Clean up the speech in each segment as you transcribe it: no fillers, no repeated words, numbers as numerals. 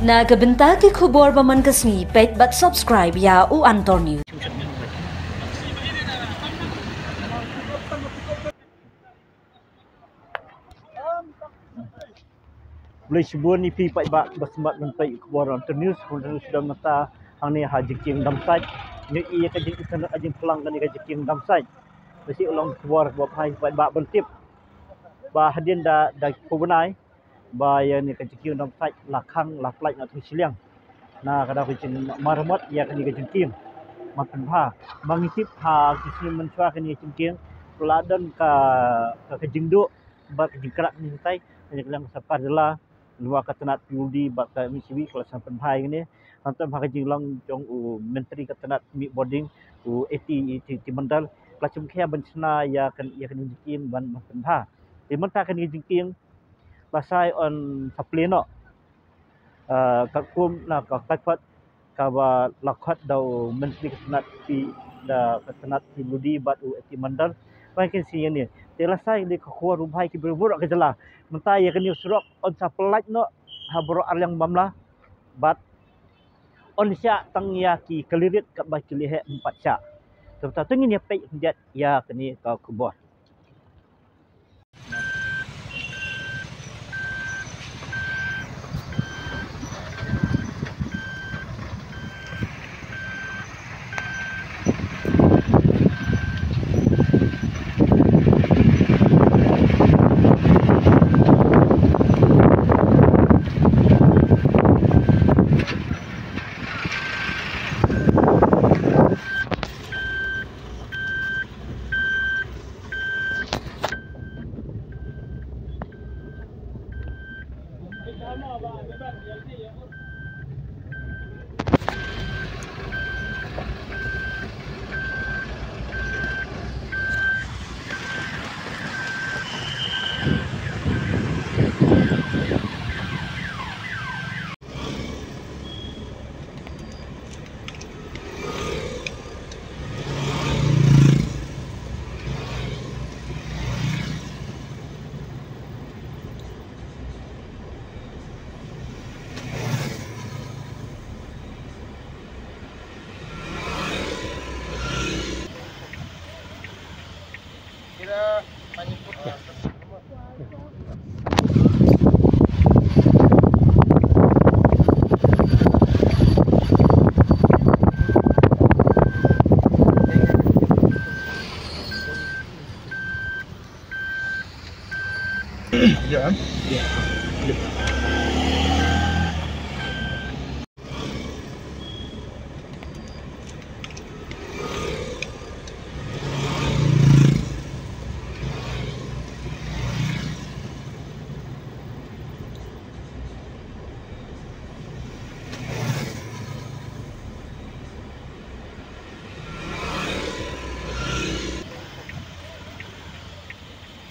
Na kabenta ke khobor baman kasni page but subscribe ya u Antor News. Boleh sebuah ni pi pak bak bersembat mentai khobor Antor News sudah mata hang ni haji king damsai ni ia ka jing sana ajing pelang kan ka king damsai besi ulang khobor bab hai pak bak bertip ba hadin da pubunai ba ya ni ka king damsai lakhang laplai na tu siliang na kada ku cin marmot ya kan ka king makan pha mangitip ha kisni menchwa kan king peladan ka jingdo ba jingkrak ni tai ni kelang sapar dela luar katanat piudi ba ka misiwi kelas sampai phai ni nonton pakai jinglang jong menteri ketanat mi boarding eti mandal pelacum kia bencana ya kan jikin ban makan pha di menta kan jikin pasai on sapleno kakum na ka takpat ka ba lakhat dau menteri ketanat pi da ketanat piudi bat eti mandal pakai si ni telasai di khua rubai ki berburu ke jela menta ya kan surok on saplat no habro alyang bamla bat on sya tang ya ki kelirit kat ba kilihe 4 sya serta tengin ya pei hendak ya kini ka kubur Ya. Ya.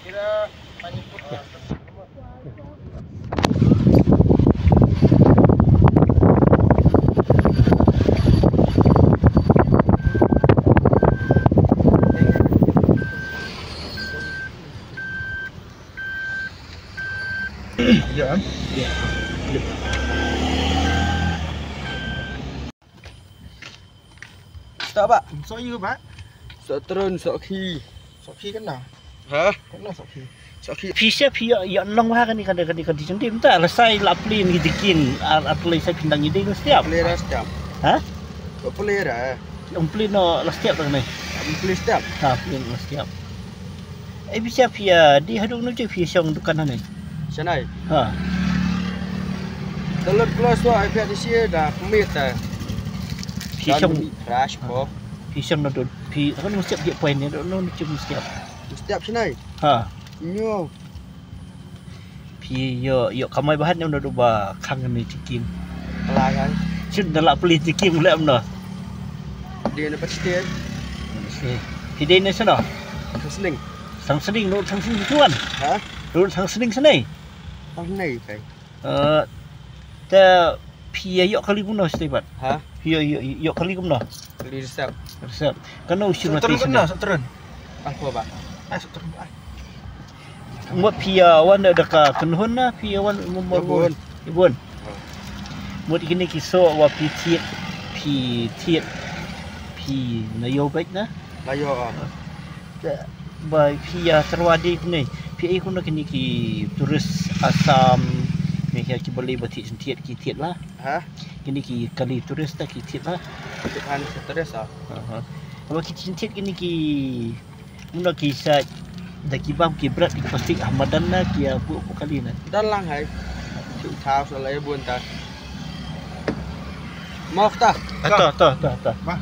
Kira panjiput ya. Ya. Ya. Sợ bạn, Sok you pak. sợ trơn, sợ khi. Sok khi kan dah. Hả? Kan dah sok khi. Sợ khi. Fisya ya nong ha kan kan jengdim ta la sai la plin gidikin atlay sai pindang yidi setiap Pelera setiap. ha Kau pelera. plin no la setiap kan ni Pelera setiap. ha plin la setiap bisa pia di hadung nu je pia siang dukan ni Sana. ha Telur kelas tu, iPad di sini dah pemit dah. pia siang Crash box. pia siang no pia kan mesti dia poin ni no cuma setiap Setiap sana. ha Nyo. pia yo kamai bahan ni no ba khang ni cikin Kelas kan. Sud dalam pelin cikin mulai amno Dia dapat setiap. pia ni sana Keseling. sang seding no sang seding tuan Hả? no sang seding sana Tang ni kai. ta pia yok kali pun no setiap Hả? pia yok kali pun no Pelera setiap. resep kan usia mati Sok turun kan dah, sana sok turun. Apa pak? Sok turun pak. Buat pia wan ada ka kenhun na pia wan Ibun. ibun Mut gini kisah wa pi tiet pi nayo baik na. Layo ah. Bai pi ya terwadi ni. Pi aku nak kini ki turis Assam. Mereka ki boleh bertiet sentiet ki tiet lah. Ha? Kini ki kali turis tak ki tiet lah. Tekan stres ah. Kalau ki sentiet kini ki muna ki sa dah ki bam ki berat ki pasti Ahmadan na ki apa kali na. Dan lang hai. Chịu thao rồi lấy buồn ta. Mọc ta. Ta.